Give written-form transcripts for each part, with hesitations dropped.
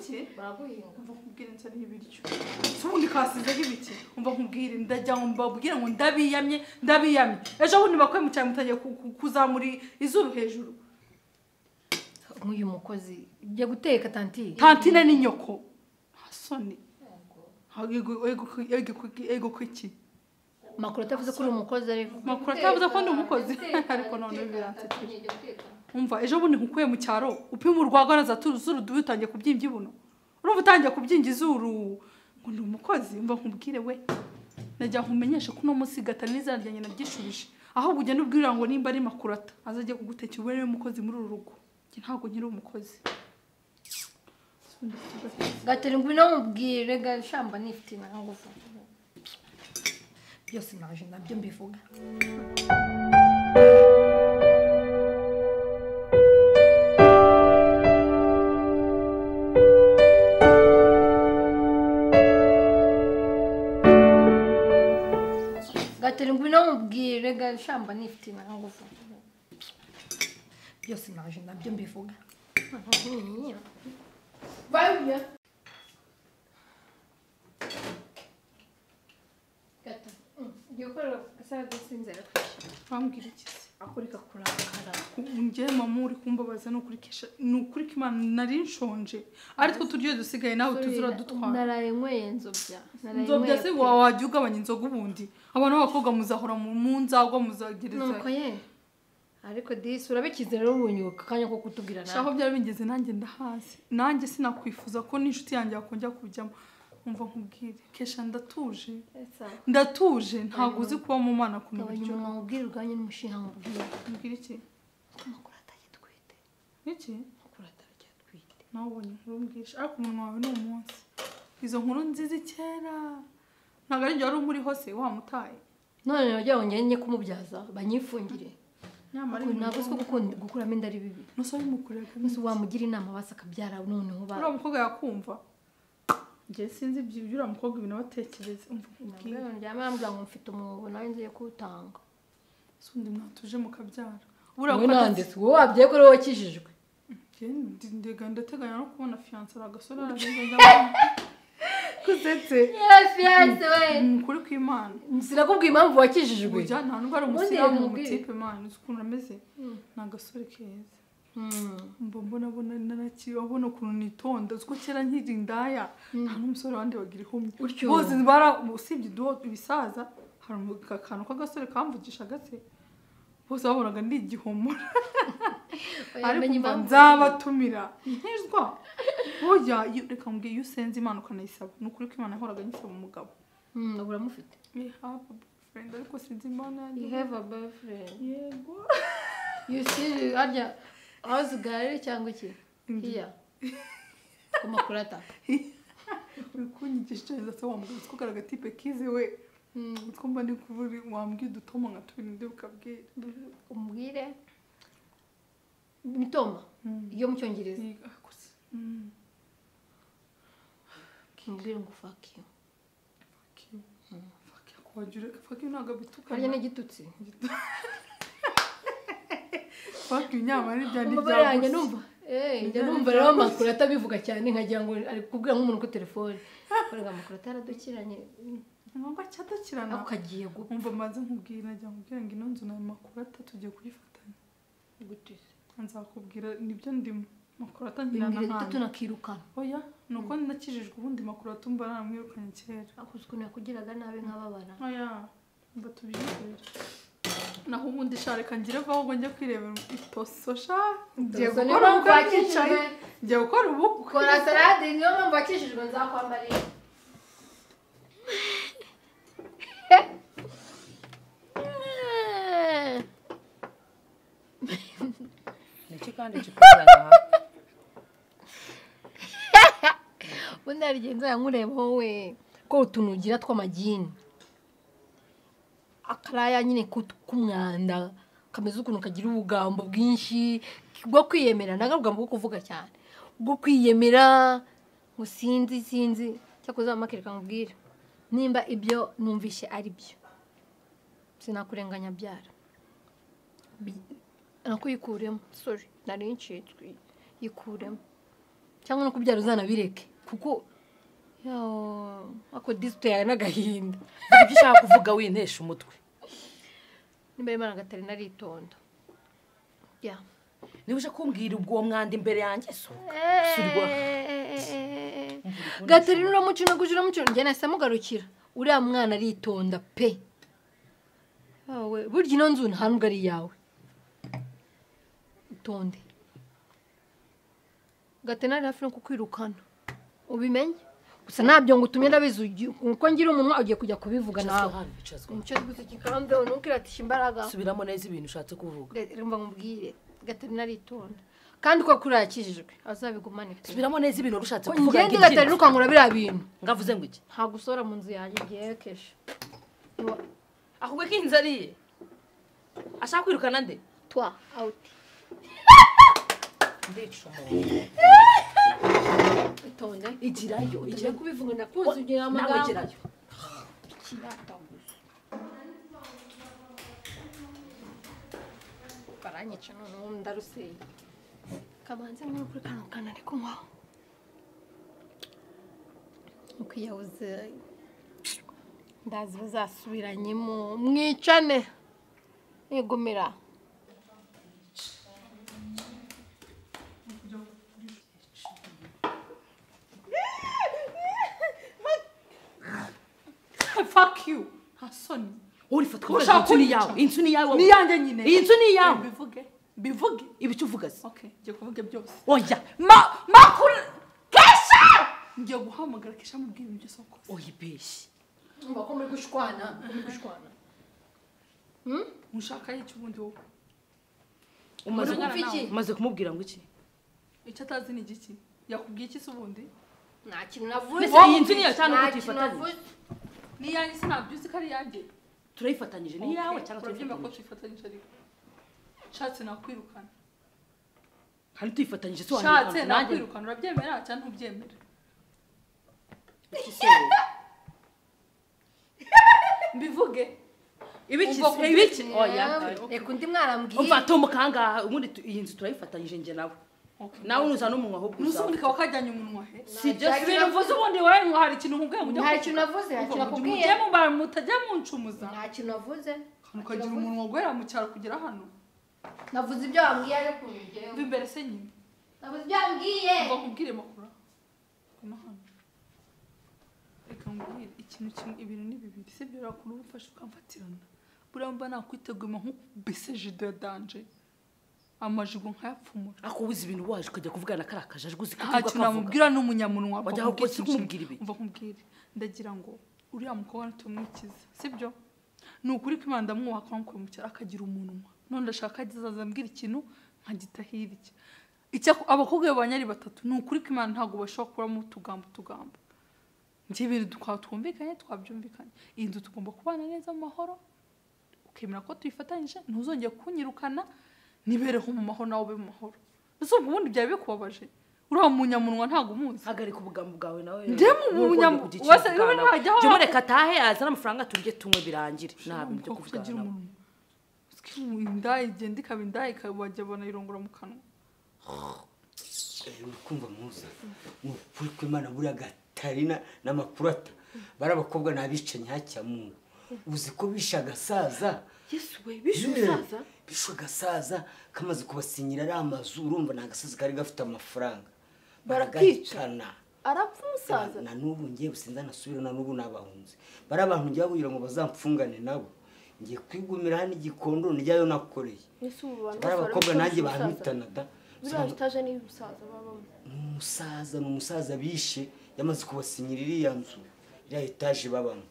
iki baraguhinga umva nkubwire nsari ibiryo ubundi kasizeho ibiki umva nkubwire ndajya mbabwire ngo ndabiyamye ejo bundi bakwe mu cyane mutangiye kuzamura izuru hejuru nk'uyu mukozi ujya guteka tantine ni nyoko hasoni ego kwiki makuru atavuze ko uri umukozi ariko makuru atavuze ko ndi umukozi ariko none biransekeje umva ejo bundi nkukuye mu cyaro upima urwagaraza tuzuru dutangiye kubyimbya ibuno urumva utangiye kubyinga izuru ngo ndi umukozi umva nkubwire we najya nkumenyesha ko no musigata n'izana ryanjye nabyishubije ahubwo ugenda ubwira ngo nimba ari makurata azajye kugutekera ube niwe mukozi muri uru rugo ntabwo nkiri umukozi gatera ngwino mubwire gashamba nifite nangufu byose naje nabyo mbivuga gatera ngwino mubwire gashamba nifite nangufu byose naje nabyo mbivuga Vaya. Gata. Yo creo que sabe gusinzira kwisha. Bambwira iki Akurika kurakara. Ngiye mama uri kumbabaza no kurikisha nukuri kimana nari nshonje ariko turyo dusigaye nawe tuzura dutwara. Naraye nkweye nzobya. Nzobya se wajya ugabanya inzoga ubundi. Abantu b'abakobwa muzahora mu nzagwa muzagereza. Nuko ye. Ariko disi urabikize rero ubunyuka kanya ko kutubwira nawe. Shaho byari bingeze nanjye ndahazi. Nanjye sinakwifuza ko n'inshuti yanjye yakongera kujyamo. Umva nkubwire kesha ndatuje ntago uzi kuba mu mana kuno buryo. Nyuma ubwire urwanye n'umushiha mubwire. Mbwire iki? Amakuru atagitwite. Iki? Amakuru atagitwite. Nawe ubonye inkuru mbwisha ariko umunwa wawe ni umunsi. Izo nkuru nziza kera. Ntago ari njye wari muri hose wamutaye. None najya ngenge kumubyaza banyifungire. Namara ntabwo uzi ko gukuramo inda ari bibi. Nuso bimukorera kandi wamugira inama basakabyara noneho ba. Ura mukobwa yakumva. Nje sinzi ibyo ura mukobwa ibintu batekereza umva kubwira. Njyamambwa ngo mfite umwobo nawe nziye kutanga. Sundi mwatuje mukabyara. Ura ko nanditse wowe wabye ko wowe kijijwe. Ndega ndateganya no kubona fiance agasore aragenda kuzetse. Fiance we. Kuri kw'Imana. Sirakubwiye impamvu wakijijwe. Ujya nta nubwo ari umusiramu mu mutipe man ukuntu ameze. Nagasore keza. Mbona naraki ukuntu nitonda uko kera nkiri ndaya nta n'umusore wandi wagira ihumye bose bara usibye ibisaza hari akantu k'agasore kamvugisha gase bose babonaga ndi igihomora ariko nzabatumira nkizwa oya reka mbwiye usenze Imana ukanayisaba n'ukuri ko Imana yahoraga nyisaba umugabo uramufite we have a boyfriend ariko sinzi Imana you have a boyfriend yego you see arya Azgari cyangwa iki? Hiya. Kumakurata. Wikunyigisha cyane se wamugeze ko karagatipe kize we. Utwo ndi kuvuri wambwiye udutoma nka tubiri ndi ukabwira. Umbwire. Mitoma. Iyo mu cyongereza. Umbwire ngo fuck you. Fuck you. Kwajure fuck you naga bituka. Harya n'igitutsi. Fuck you nyama ni byandi byaguye numva njya numva rero amakuru atabivuga cyane nkagira ngo ari kubwira nk'umuntu ku telefone korega amakuru ataradukiranye ngo cyadukirana akagiye gumva maze nkubwira najya nkubwira ngo ino nzu na makuru atatugiye kuyifatanya gute nzakubwira nibyo ndimo makuru atangirana nta tunakirukana oya nuko nakijijwe ubundi makuru atumva namwirukanye kera akuze ukuntu yakugiraga nabi nk'ababana oya mba tubiyibwira naho ubundi shareka ngire vaho ngo njye kwirebera itoso sha ngiye gukora ubwakicaye ngiye gukora ubukwe kora salade niyo mpamvu wakishijwe nzakwambarira niki kandi kikuzanga ubundi arigenza yankureba wowe ko utunugira tw'amagini akaraya nyine kumwanda kameze ukuntu kagira ubugambo bwinshi bwo kwiyemera nagarugambo bwo kuvuga cyane bwo kwiyemera ngo sinzi cyakoze amakereka nkubwira nimba ibyo numvishe ari byo sinakurenganya byara nakuyikuremo sorry nari ncitswe yikuremo cyangwa no kubyara uzanabireke kuko ako disito yawe n'agahinda ibyo ushaka kuvuga wintesha umutwe nimba Imana Gatarina aritonda niba uje kumbwira ubwo mwanda imbere yanjye Gatarina uramucuna njye nahise mugarukira uriya mwana aritonda pe burya ino nzu nta nubwo ari iyawe utonde Gatarina ari hafi no kukwirukana ubimenye gusa nabyo ngo utumye ndabizi uko ngira umunwa ugiye kujya kubivuga nawe nicyo gusa kikambe ntukiratisha imbaraga subiramo neza ibintu ushatse kuvuga rumva nkubwire Gatarina aritonda kandi ko kurakijijwe azabigumane pe subiramo neza ibintu ushatse kuvuga ngende Gatarina ukankura biriya bintu ngavuze ngo iki nta gusora mu nzu yanjye giherekeje ahubwo ko inzu ariye ashaka kwirukana nde twa out ndica itonde igirayo igiye kubivuga ndakuzi ugira amagambo igirayo baranyica none ndaruseye kabanze nkuru kuri kano kana ariko mwaho ukwiyabuze ndazi bazasubiranyemo mwicane yegomera fuck you hasoni uri fatwa inzu ni yawe ni yanjye nyine inzu ni yawe bivuge ibicu uvuga se okay ngiye kuvuga byose oya makuru kesha ngiye guhamagara kesha mubwira ibyo soko oyibeshi umva ko muri gushwana mushaka y'icyo ubundi wowe umaze kumubwira ngo iki icyo atazi ni igiki yakubwiye iki se ubundi nta kintu navuze iyi nzu niyo cyane uko tuyifatanyije ni yanjye sinabyuzi ko ari yanjye turayifatanyije ni yawe cyangwa turabyemera ko tuyifatanyije ariko nshatse nakwirukana kandi tuyifatanyije so nshatse nakwirukana urabyemera cyangwa ntubyemera mbivuge ibiki oya reka undi mwarambwiye umva tomukanga ubundi iyi nzu turayifatanyije nje nawe nawe unuza n'umunwa ahubwo nusubundi kaba kajyanye umunwa he si byo ibintu mvuze ubundi wowe ngo hari ikintu nkubwiye ngo nta kintu navuze nta kintu nakubwiye mujye mubara mutajya muncumuza nta kintu navuze mukagira umunwa guhera mu cyaro kugera hano navuze ibyo wambwiye ariko ubigeho mva imbere se nyine navuze ibyo wambwiye mva nkubwire makuru kuno hano reka nkubwire ikintu kimwe ibintu ni bibiri se byo rakuru ufashe ukamfatirana buriya mba nakwiteguye nk'ubese jido ya danje amajigo nkayapfumura akubuza ibintu waje ukajya kuvugana karakaje ajuguzi kuvuga kavuga namubwira n'umunyamunwa wajya gukora kumbwira ibi umva kumbwire ndagira ngo uriya mukobwa tumwikiza sibyo ni ukuri ko Imana ndamwubaha nkuko mucyara akagira umunwa none ndashaka azaza ambwira ikintu nkagitahira iki abakobwa banyari batatu ni ukuri ko Imana ntago bashobora kuramo tugambo njye ibintu twumvikanye twabyumvikanye iyi nzu tugomba kubana neza mu mahoro ukemera ko tuyifatanyije ntuzongeye kunyirukana nibereho mu mahoro nawe ube mu mahoro nzo ubundi byawe bikubabaje uriya munyamunwa ntago umuzi hagarika ubugambo bwawe nawe ndemu munyamunwa wase rero ntajyaho jye mureka atahe azana amafaranga turye tunywe birangire nta bintu byo kuvugana indayi igenda ikaba indayi ikabajya banayirongora mu kanwa kumva muza ukuri kw'Imana buriya Gatarina n'amakurata bari abakobwa n'abicanyi hacyamu uzi ko bisha agasaza Yesu we bisha agasaza kamaze kubasinyira ari amazu urumva nta gasaza kari gafite amafaranga barakicana arapfa umusaza na n'ubu ngiye businza nasubira na n'ubu nabahunze bari abantu ngiye kugira ngo bazamfungane nabo ngiye kwigumira hano igikondo njyayo nakoreye bari abakobwa nanjye bampitana da biraje ni umusaza babamo umusaza bishe yamaze kubasinyira iriya nzu iriya etaje babamo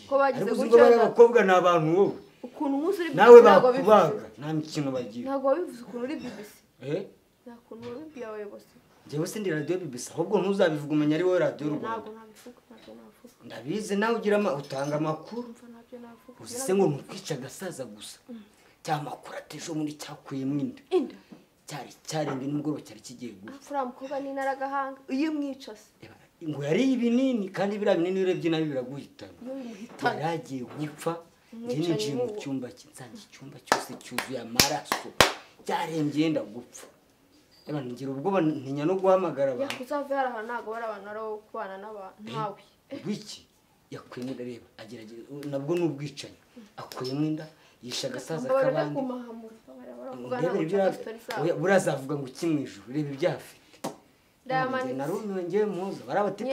ko bagize gutya bari abakobwa n'abantu wowe ukuntu umunsi uri nawe bakubaga nta mikino bagira ntago wabivuze ukuntu uri BBC nta kuntu wabibwiye abayobozi njyewe sindi radio BBC ahubwo ntuzabivuga umenya ari wowe radio Rwanda ntago nabivuga ndabizi nawe ugira utanga amakuru uzi ngo ntukwica agasaza gusa cyamakuru atejo muri cyakuyemo inda cyarindi n'umugoroba cyari kigiye gupfa afura mukobwa ni naragahanga iyo mwicase ngo yari ibinini kandi bira binini urebye nabi biraguhitana yaragiye gupfa njye mu cyumba cy'insanga icyumba cyose cyuzuye amaraso cyarengeye ndagupfa eba ngira ubwoba ntinya no guhamagara abantu yakuzava yaraha ntago bari abantu ari kubana n'abantu ntawe wiki yakwemo inda reba agerageza nabwo n'ubwicanyi akwemo inda yisha agasaza k'abandi burazavuga ngo iki mu ijuru reba ibyo afite narumiwe ngewe muza bari abatipe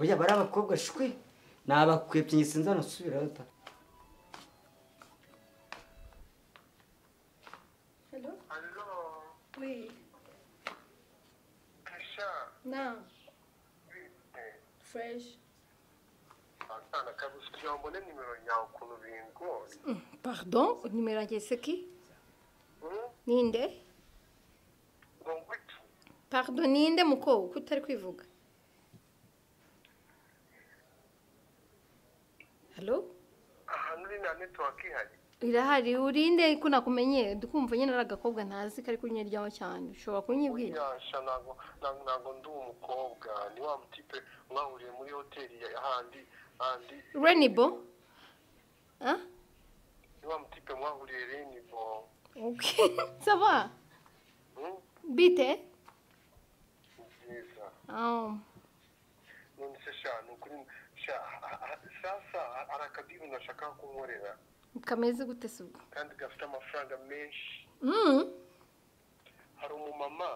oya bari abakobwa shwi nabakwepye nge sinzi anasubirayo ta Oui. Non. Fresh. Pardon, numéro yanjye seki? Ninde? Pardon, ninde muko kutari kwivuga? Hello? Ahanuri na network ihari. Irahari urinde ko nakumenye dukumva nyine ari agakobwa ntazi kari kunyeryaho cyane ushobora kunyibwira yasha nago ndi umukobwa ni wa mutipe mwahuriye muri hoteli handi Rainbow ni wa mutipe mwahuriye Rainbow okay ça va bite nziza none se sha nukuri sha sasa arakadibu nashaka kunkorera kameze gute se ubwo kandi gafite amafaranga menshi hari umumama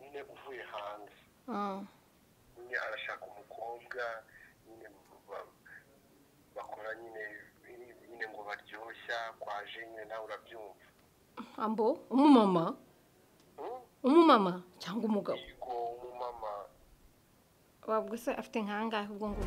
nyine uvuye hanze nyine arashaka umukobwa nyine bakora nyine ngo baryoshya kwaje nyine nawe urabyumva ambo umumama cyangwa umugabo yego umumama wabwo se afite nkangahe ubwo ngo